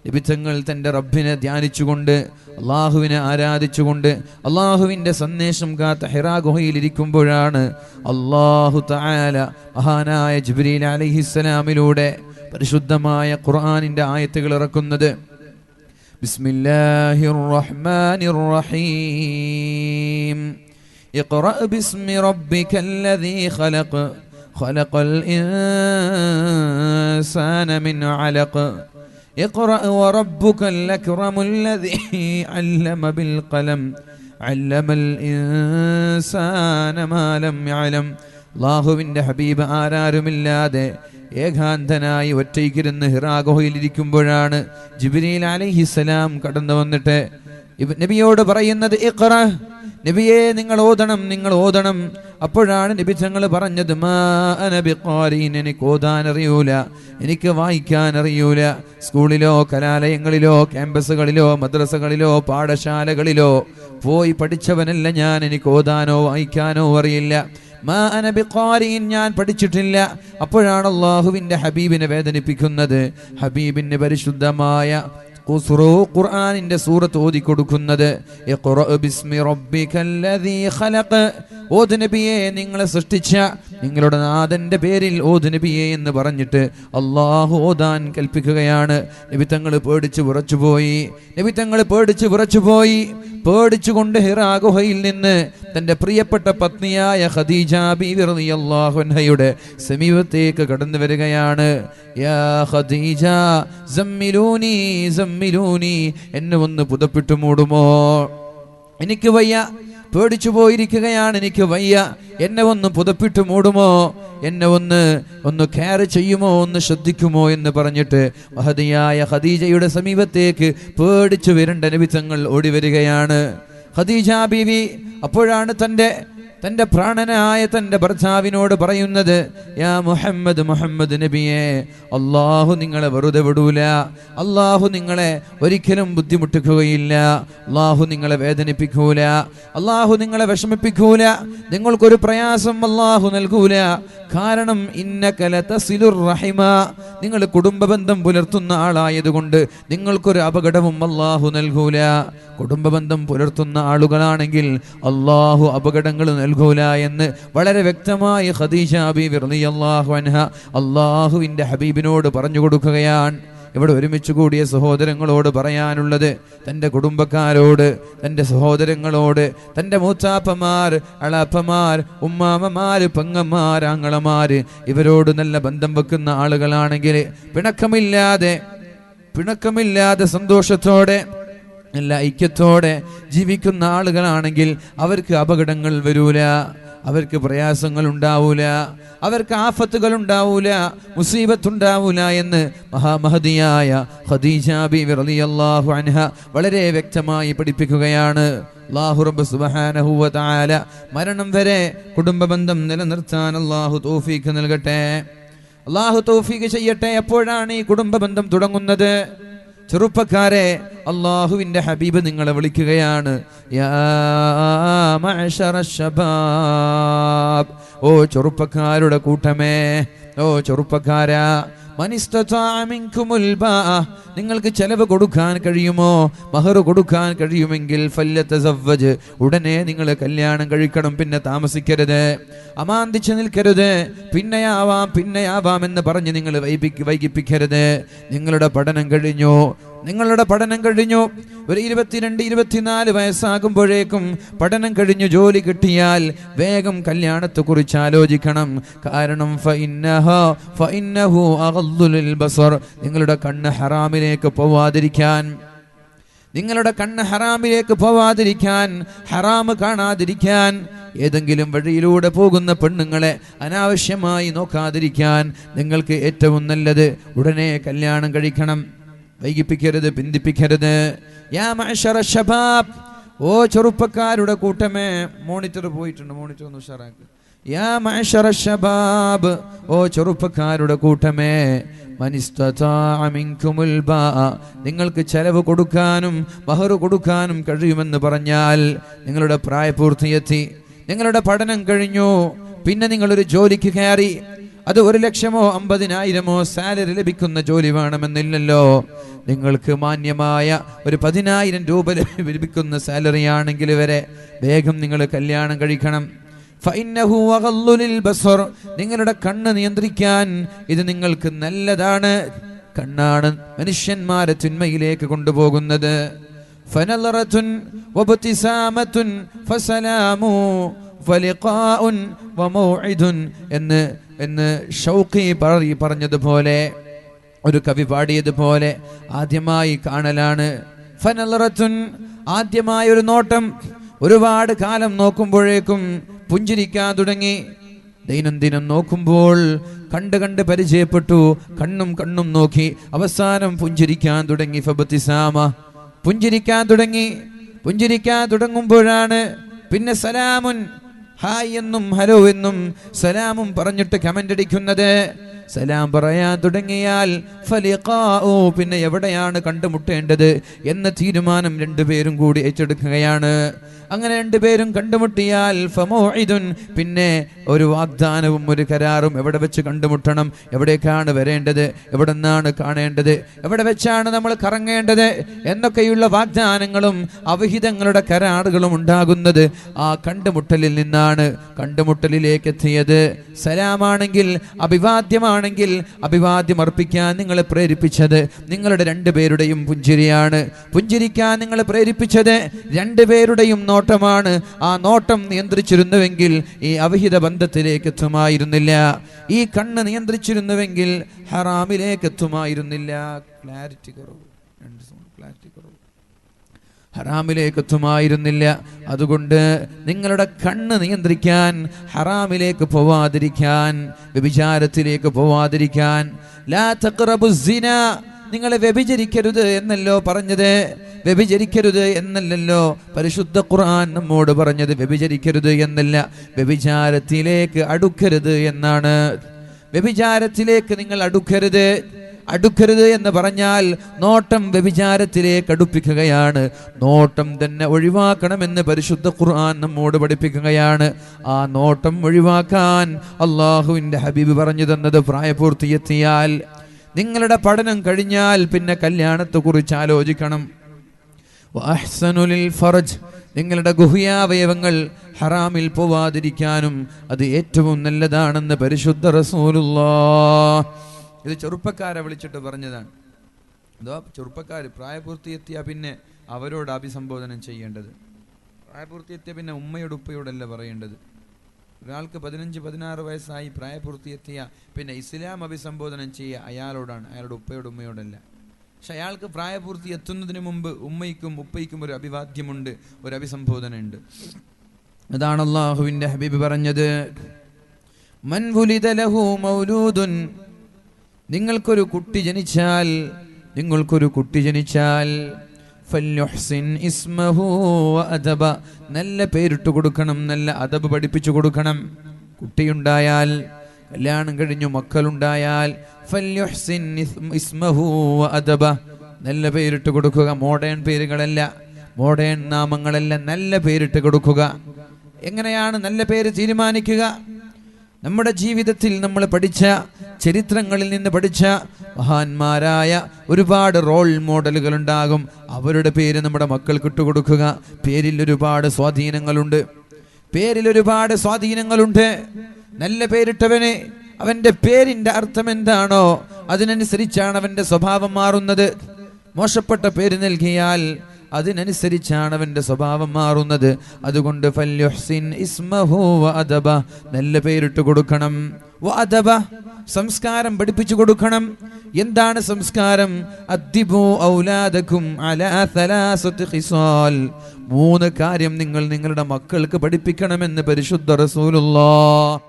നബിതങ്ങൾ തൻ്റെ റബ്ബിനെ ധ്യാനിച്ചുകൊണ്ട് അള്ളാഹുവിനെ ആരാധിച്ചുകൊണ്ട് അള്ളാഹുവിൻ്റെ സന്ദേശം കാത്ത ഹിറാ ഗുഹയിൽ ഇരിക്കുമ്പോഴാണ് അല്ലാഹു തആല മഹാനായ ജിബ്രീൽ അലൈഹിസ്സലാമിലൂടെ പരിശുദ്ധമായ ഖുർആനിൻ്റെ ആയത്തുകൾ ഇറക്കുന്നത്. ബിസ്മില്ലാഹിർ റഹ്മാനിർ റഹീം. ഇഖ്റഅ ബിസ്മി റബ്ബിക്കല്ലദീ ഖലഖ് ഖലഖൽ ഇൻസാന മിൻ അലഖ് اقرأ وربك الأكرم الذي علم بالقلم علم الإنسان ما لم يعلم. അല്ലാഹുവിൻ്റെ ഹബീബ് ആരാരുമില്ലാതെ ഏകാന്തനായി ഒറ്റയ്ക്കിരുന്ന് ഹിറാ ഗുഹയിലിരിക്കുമ്പോഴാണ് ജിബ്രീൽ അലൈഹിസ്സലാം കടന്നു വന്നിട്ട് നബിയോട് പറയുന്നത്, ഇഖ്റ, നബിയെ നിങ്ങൾ ഓതണം. അപ്പോഴാണ് നബി തങ്ങൾ പറഞ്ഞത്, മാ അന ബിഖാരിൻ, എനിക്ക് ഓതാൻ അറിയൂല, എനിക്ക് വായിക്കാൻ അറിയൂല. സ്കൂളിലോ കലാലയങ്ങളിലോ ക്യാമ്പസുകളിലോ മദ്രസകളിലോ പാഠശാലകളിലോ പോയി പഠിച്ചവനല്ല ഞാൻ, എനിക്ക് ഓതാനോ വായിക്കാനോ അറിയില്ല. മാ അന ബിഖാരിൻ, ഞാൻ പഠിച്ചിട്ടില്ല. അപ്പോഴാണ് അല്ലാഹുവിൻ്റെ ഹബീബിനെ വേദനിപ്പിക്കുന്നത്, ഹബീബിൻ്റെ പരിശുദ്ധമായ ഖുർആനിന്റെ സൂറത്ത് ഓതി കൊടുക്കുന്നത്. ഇഖ്റഅ ബിസ്മി റബ്ബിക്കല്ലദീ ഖലഖ്, ഓത് നബിയെ നിങ്ങളെ സൃഷ്ടിച്ച നിങ്ങളുടെ നാഥന്റെ പേരിൽ ഓത് നബിയെ എന്ന് പറഞ്ഞിട്ട് അല്ലാഹു ഓതാൻ കൽപ്പിക്കുകയാണ്. നബി തങ്ങൾ പേടിച്ചു വിറച്ചുപോയി. പേടിച്ചുകൊണ്ട് ഹിറാ ഗുഹയിൽ നിന്ന് തൻ്റെ പ്രിയപ്പെട്ട പത്നിയായ ഖദീജ ബീവി റളിയല്ലാഹു അൻഹയുടെ സമീപത്തേക്ക് കടന്നു വരികയാണ്. യാ ഖദീജ സമ്മിലൂനി, എന്നെ ഒന്ന് പുതപ്പിട്ട് മൂടുമോ, എനിക്ക് വയ്യ, പേടിച്ചു പോയിരിക്കുകയാണ്, എനിക്ക് വയ്യ, എന്നെ ഒന്ന് പുതപ്പിട്ട് മൂടുമോ, എന്നെ ഒന്ന് കെയർ ചെയ്യുമോ, ഒന്ന് ശ്രദ്ധിക്കുമോ എന്ന് പറഞ്ഞിട്ട് മഹദിയായ ഖദീജയുടെ സമീപത്തേക്ക് പേടിച്ചു വരേണ്ട നബി തങ്ങൾ ഓടി വരികയാണ്. ഖദീജ ബീവി അപ്പോഴാണ് തൻ്റെ പ്രാണനായ തൻ്റെ ഭർത്താവിനോട് പറയുന്നത്, യാ മുഹമ്മദ് നബിയെ, അല്ലാഹു നിങ്ങളെ വെറുതെ വിടൂല, അല്ലാഹു നിങ്ങളെ ഒരിക്കലും ബുദ്ധിമുട്ടിക്കുകയില്ല, അല്ലാഹു നിങ്ങളെ വേദനിപ്പിക്കൂല, അല്ലാഹു നിങ്ങളെ വിഷമിപ്പിക്കൂല, നിങ്ങൾക്കൊരു പ്രയാസം അല്ലാഹു നൽകൂല. കാരണം ഇന്നക ലതസിലുർ റഹിമ, നിങ്ങൾ കുടുംബബന്ധം പുലർത്തുന്ന ആളായതുകൊണ്ട് നിങ്ങൾക്കൊരു അപകടവും അല്ലാഹു നൽകൂല. കുടുംബബന്ധം പുലർത്തുന്ന ആളുകളാണെങ്കിൽ അല്ലാഹു അപകടങ്ങൾ നൽകൂല എന്ന് വളരെ വ്യക്തമായി ഖദീജ ബീവി റളിയല്ലാഹു അൻഹ അല്ലാഹുവിൻ്റെ ഹബീബിനോട് പറഞ്ഞു കൊടുക്കുകയാണ്. ഇവിടെ ഒരുമിച്ച് കൂടിയ സഹോദരങ്ങളോട് പറയാനുള്ളത്, തൻ്റെ കുടുംബക്കാരോട്, തൻ്റെ സഹോദരങ്ങളോട്, തൻ്റെ മൂത്താപ്പമാർ, അളാപ്പമാർ, ഉമ്മാമ്മമാർ, പെങ്ങന്മാർ, ആങ്ങളമാർ, ഇവരോട് നല്ല ബന്ധം വെക്കുന്ന ആളുകളാണെങ്കിൽ പിണക്കമില്ലാതെ സന്തോഷത്തോടെ നല്ല ഐക്യത്തോടെ ജീവിക്കുന്ന ആളുകളാണെങ്കിൽ അവർക്ക് അപകടങ്ങൾ വരൂല, അവർക്ക് പ്രയാസങ്ങൾ ഉണ്ടാവൂല, അവർക്ക് ആഫത്തുകൾ ഉണ്ടാവൂല, മുസീബത്തുണ്ടാവൂല എന്ന് മഹാമഹദിയായ ഖദീജ ബീവി റളിയല്ലാഹു അൻഹ വളരെ വ്യക്തമായി പഠിപ്പിക്കുകയാണ്. അല്ലാഹു റബ്ബ് സുബ്ഹാനഹു വ തആല മരണം വരെ കുടുംബബന്ധം നിലനിർത്താൻ അല്ലാഹു തൗഫീഖ് നൽകട്ടെ, അല്ലാഹു തൗഫീഖ് ചെയ്യട്ടെ. എപ്പോഴാണ് ഈ കുടുംബബന്ധം തുടങ്ങുന്നത്? ചെറുപ്പക്കാരെ, അല്ലാഹുവിൻ്റെ ഹബീബ് നിങ്ങളെ വിളിക്കുകയാണ്. യാ മഅശറ ശബാബ്, ഓ ചെറുപ്പക്കാരുടെ കൂട്ടമേ, ഓ ചെറുപ്പക്കാരാ, നിങ്ങൾക്ക് ചെലവ് കൊടുക്കാൻ കഴിയുമോ, മഹർ കൊടുക്കാൻ കഴിയുമെങ്കിൽ ഫല്യതസവ്വജ്, ഉടനെ നിങ്ങൾ കല്യാണം കഴിക്കണം. പിന്നെ താമസിക്കരുത്, അമാന്തിച്ച് നിൽക്കരുത്, പിന്നെയാവാം എന്ന് പറഞ്ഞ് നിങ്ങൾ വൈകിപ്പിക്കരുത്. നിങ്ങളുടെ പഠനം കഴിഞ്ഞു ഒരു 22-24 വയസ്സാകുമ്പോഴേക്കും പഠനം കഴിഞ്ഞു ജോലി കിട്ടിയാൽ വേഗം കല്യാണത്തെക്കുറിച്ച് ആലോചിക്കണം. കാരണം നിങ്ങളുടെ കണ്ണ് ഹറാമിലേക്ക് പോവാതിരിക്കാൻ, ഹറാമ് കാണാതിരിക്കാൻ, ഏതെങ്കിലും വഴിയിലൂടെ പോകുന്ന പെണ്ണുങ്ങളെ അനാവശ്യമായി നോക്കാതിരിക്കാൻ നിങ്ങൾക്ക് ഏറ്റവും നല്ലത് ഉടനെ കല്യാണം കഴിക്കണം. വൈകിപ്പിക്കരുത്, പിന്തിപ്പിക്കരുത്. യാ മഅശറ ശബാബ്, ഓ ചെറുപ്പക്കാരുടെ കൂട്ടമേ, മോണിറ്റർ പോയിട്ടുണ്ട്, മോണിറ്റർ ഒന്ന് ഉഷാറാക്ക്. യാ മഅശറ ശബാബ്, ഓ ചെറുപ്പക്കാരുടെ കൂട്ടമേ, മനിസ്തതാഅ മിൻകുമുൽ ബാഅ, നിങ്ങൾക്ക് ചെലവ് കൊടുക്കാനും മഹർ കൊടുക്കാനും കഴിയുമെന്ന് പറഞ്ഞാൽ നിങ്ങളുടെ പ്രായപൂർത്തിയെത്തി, നിങ്ങളുടെ പഠനം കഴിഞ്ഞു, പിന്നെ നിങ്ങളൊരു ജോലിക്ക് കയറി, അത് 1,00,000 50,000 സാലറി ലഭിക്കുന്ന ജോലി വേണമെന്നില്ലല്ലോ. നിങ്ങൾക്ക് മാന്യമായ ഒരു 10,000 രൂപ ലഭിക്കുന്ന സാലറി ആണെങ്കിൽ വരെ വേഗം നിങ്ങൾ കല്യാണം കഴിക്കണം. ഫഇന്നഹു വഗല്ലു ലിൽ ബസർ, നിങ്ങളുടെ കണ്ണ് നിയന്ത്രിക്കാൻ ഇത് നിങ്ങൾക്ക് നല്ലതാണ്. കണ്ണാണ് മനുഷ്യന്മാരെ തിന്മയിലേക്ക് കൊണ്ടുപോകുന്നത്. ഫനളറതുൻ വബ്തിസാമതുൻ ഫസലാമു ഫലിഖാഉൻ വമൗഇദുൻ എന്ന് ഷൗഖി പറഞ്ഞതുപോലെ, ഒരു കവി പാടിയതുപോലെ, ആദ്യമായി കാണലാണ്. ഫനളറതുൻ, ആദ്യമായ ഒരു നോട്ടം. ഒരുപാട് കാലം നോക്കുമ്പോഴേക്കും പുഞ്ചിരിക്കാൻ തുടങ്ങി. ദൈനംദിനം നോക്കുമ്പോൾ കണ്ട് പരിചയപ്പെട്ടു. കണ്ണും നോക്കി, അവസാനം പുഞ്ചിരിക്കാൻ തുടങ്ങി. ഫബ്തിസാമ, പുഞ്ചിരിക്കാൻ തുടങ്ങുമ്പോഴാണ് പിന്നെ സലാമുൻ, ഹായ് എന്നും ഹലോ എന്നും സലാമും പറഞ്ഞിട്ട് കമന്റ് അടിക്കുന്നത്. സലാം പറയാൻ തുടങ്ങിയാൽ ഫലിഖാഉ, പിന്നെ എവിടെയാണ് കണ്ടുമുട്ടേണ്ടത് എന്ന തീരുമാനം രണ്ടുപേരും കൂടി ഏറ്റെടുക്കുകയാണ്. അങ്ങനെ രണ്ടുപേരും കണ്ടുമുട്ടിയാൽ ഫമൗഇദുൻ, പിന്നെ ഒരു വാഗ്ദാനവും ഒരു കരാറും. എവിടെ വെച്ച് കണ്ടുമുട്ടണം, എവിടേക്കാണ് വരേണ്ടത്, എവിടെ നിന്നാണ് കാണേണ്ടത്, എവിടെ വെച്ചാണ് നമ്മൾ കറങ്ങേണ്ടത് എന്നൊക്കെയുള്ള വാഗ്ദാനങ്ങളും അവിഹിതങ്ങളുടെ കരാറുകളും ഉണ്ടാകുന്നത് ആ കണ്ടുമുട്ടലിൽ നിന്നാണ്. കണ്ടുമുട്ടലിലേക്ക് എത്തിയത് സലാമാണെങ്കിൽ, അഭിവാദ്യമാണെങ്കിൽ, അഭിവാദ്യം അർപ്പിക്കാൻ നിങ്ങളെ പ്രേരിപ്പിച്ചത് നിങ്ങളുടെ രണ്ടുപേരുടെയും പുഞ്ചിരിയാണ്. പുഞ്ചിരിക്കാൻ നിങ്ങളെ പ്രേരിപ്പിച്ചത് രണ്ടുപേരുടെയും നോട്ടമാണ്. ആ നോട്ടം നിയന്ത്രിച്ചിരുന്നുവെങ്കിൽ ഈ അവിഹിത ബന്ധത്തിലേക്ക് എത്തുമായിരുന്നില്ല. ഈ കണ്ണ് നിയന്ത്രിച്ചിരുന്നുവെങ്കിൽ ഹറാമിലേക്ക് എത്തുമായിരുന്നില്ല. ക്ലാരിറ്റി കുറവ്, ഹറാമിലേക്ക് എത്തുമായിരുന്നില്ല. അതുകൊണ്ട് നിങ്ങളുടെ കണ്ണ് നിയന്ത്രിക്കാൻ, ഹറാമിലേക്ക് പോവാതിരിക്കാൻ, വ്യഭിചാരത്തിലേക്ക് പോവാതിരിക്കാൻ, ലാ തഖ്റബുസ് സിന, നിങ്ങളെ വ്യഭിചരിക്കരുത് എന്നല്ലോ പറഞ്ഞത്. വ്യഭിചരിക്കരുത് എന്നല്ലല്ലോ പരിശുദ്ധ ഖുർആൻ നമ്മോട് പറഞ്ഞത്. വ്യഭിചരിക്കരുത് എന്നല്ല, വ്യഭിചാരത്തിലേക്ക് അടുക്കരുത് എന്നാണ്. വ്യഭിചാരത്തിലേക്ക് നിങ്ങൾ അടുക്കരുത് എന്ന് പറഞ്ഞാൽ നോട്ടം വ്യഭിചാരത്തിലേക്ക് അടുപ്പിക്കുകയാണ്. നോട്ടം തന്നെ ഒഴിവാക്കണമെന്ന് പരിശുദ്ധ ഖുർആൻ നമ്മോട് പഠിപ്പിക്കുകയാണ്. ആ നോട്ടം ഒഴിവാക്കാൻ അള്ളാഹുവിൻ്റെ ഹബീബ് പറഞ്ഞു തന്നത് പ്രായപൂർത്തിയെത്തിയാൽ, നിങ്ങളുടെ പഠനം കഴിഞ്ഞാൽ പിന്നെ കല്യാണത്തെക്കുറിച്ച് ആലോചിക്കണം. വഅഹ്സനുലിൽ ഫർജ്, നിങ്ങളുടെ ഗുഹ്യാവയവങ്ങൾ ഹറാമിൽ പോവാതിരിക്കാനും അത് ഏറ്റവും നല്ലതാണെന്ന് പരിശുദ്ധ റസൂലുള്ളാഹ്. ഇത് ചെറുപ്പക്കാരെ വിളിച്ചിട്ട് പറഞ്ഞതാണ്. അതോ ചെറുപ്പക്കാർ പ്രായപൂർത്തിയെത്തിയാൽ പിന്നെ അവരോട് അഭിസംബോധന ചെയ്യേണ്ടത്. പ്രായപൂർത്തിയെത്തിയ പിന്നെ ഉമ്മയോട് ഉപ്പയോടല്ല പറയേണ്ടത്. ഒരാൾക്ക് 15-16 വയസ്സായി പ്രായപൂർത്തിയെത്തിയ പിന്നെ ഇസ്ലാം അഭിസംബോധന ചെയ്യുക അയാളോടാണ്, അയാളുടെ ഉപ്പയോട് ഉമ്മയോടല്ല. പക്ഷെ അയാൾക്ക് പ്രായപൂർത്തി എത്തുന്നതിന് മുമ്പ് ഉമ്മയ്ക്കും ഉപ്പയ്ക്കും ഒരു അഭിവാദ്യമുണ്ട്, ഒരു അഭിസംബോധന ഉണ്ട്. അതാണ് അല്ലാഹുവിൻ്റെ ഹബീബ് പറഞ്ഞത്. മൻ വുലിദ ലഹു മൗലൂദുൻ, നിങ്ങൾക്കൊരു കുട്ടി ജനിച്ചാൽ ഫല്യുഹ്സിൻ ഇസ്മഹു വഅദബ, നല്ല പേരിട്ട് കൊടുക്കണം, നല്ല അദബ് പഠിപ്പിച്ചു കൊടുക്കണം. കുട്ടിയുണ്ടായാൽ, കല്യാണം കഴിഞ്ഞു മക്കളുണ്ടായാൽ ഫല്യുഹ്സിൻ ഇസ്മഹു വഅദബ, നല്ല പേരിട്ട് കൊടുക്കുക. മോഡേൺ പേരുകളല്ല, മോഡേൺ നാമങ്ങളല്ല, നല്ല പേരിട്ട് കൊടുക്കുക. എങ്ങനെയാണ് നല്ല പേര് തീരുമാനിക്കുക? നമ്മുടെ ജീവിതത്തിൽ നമ്മൾ പഠിച്ച, ചരിത്രങ്ങളിൽ നിന്ന് പഠിച്ച മഹാന്മാരായ ഒരുപാട് റോൾ മോഡലുകൾ ഉണ്ടാകും. അവരുടെ പേര് നമ്മുടെ മക്കൾക്ക് ഇട്ടുകൊടുക്കുക. പേരിൽ ഒരുപാട് സ്വാധീനങ്ങളുണ്ട്. നല്ല പേരിട്ടവന് അവൻ്റെ പേരിൻ്റെ അർത്ഥം എന്താണോ അതിനനുസരിച്ചാണ് അവൻ്റെ സ്വഭാവം മാറുന്നത്. മോശപ്പെട്ട പേര് നൽകിയാൽ അതിനനുസരിച്ചാണ് അവൻ്റെ സ്വഭാവം മാറുന്നത്. അതുകൊണ്ട് ഫല്യുഹ്സിൻ ഇസ്മഹു വഅദബ, നല്ല പേരിട്ട് കൊടുക്കണം. വഅദബ, സംസ്കാരം പഠിപ്പിച്ചു കൊടുക്കണം. എന്താണ് സംസ്കാരം? അദ്ദിബു ഔലാദകും അലാ സലാസത്തി ഖിസാൽ, 3 കാര്യം നിങ്ങൾ നിങ്ങളുടെ മക്കൾക്ക് പഠിപ്പിക്കണമെന്ന് പരിശുദ്ധ റസൂലുള്ളാഹ്.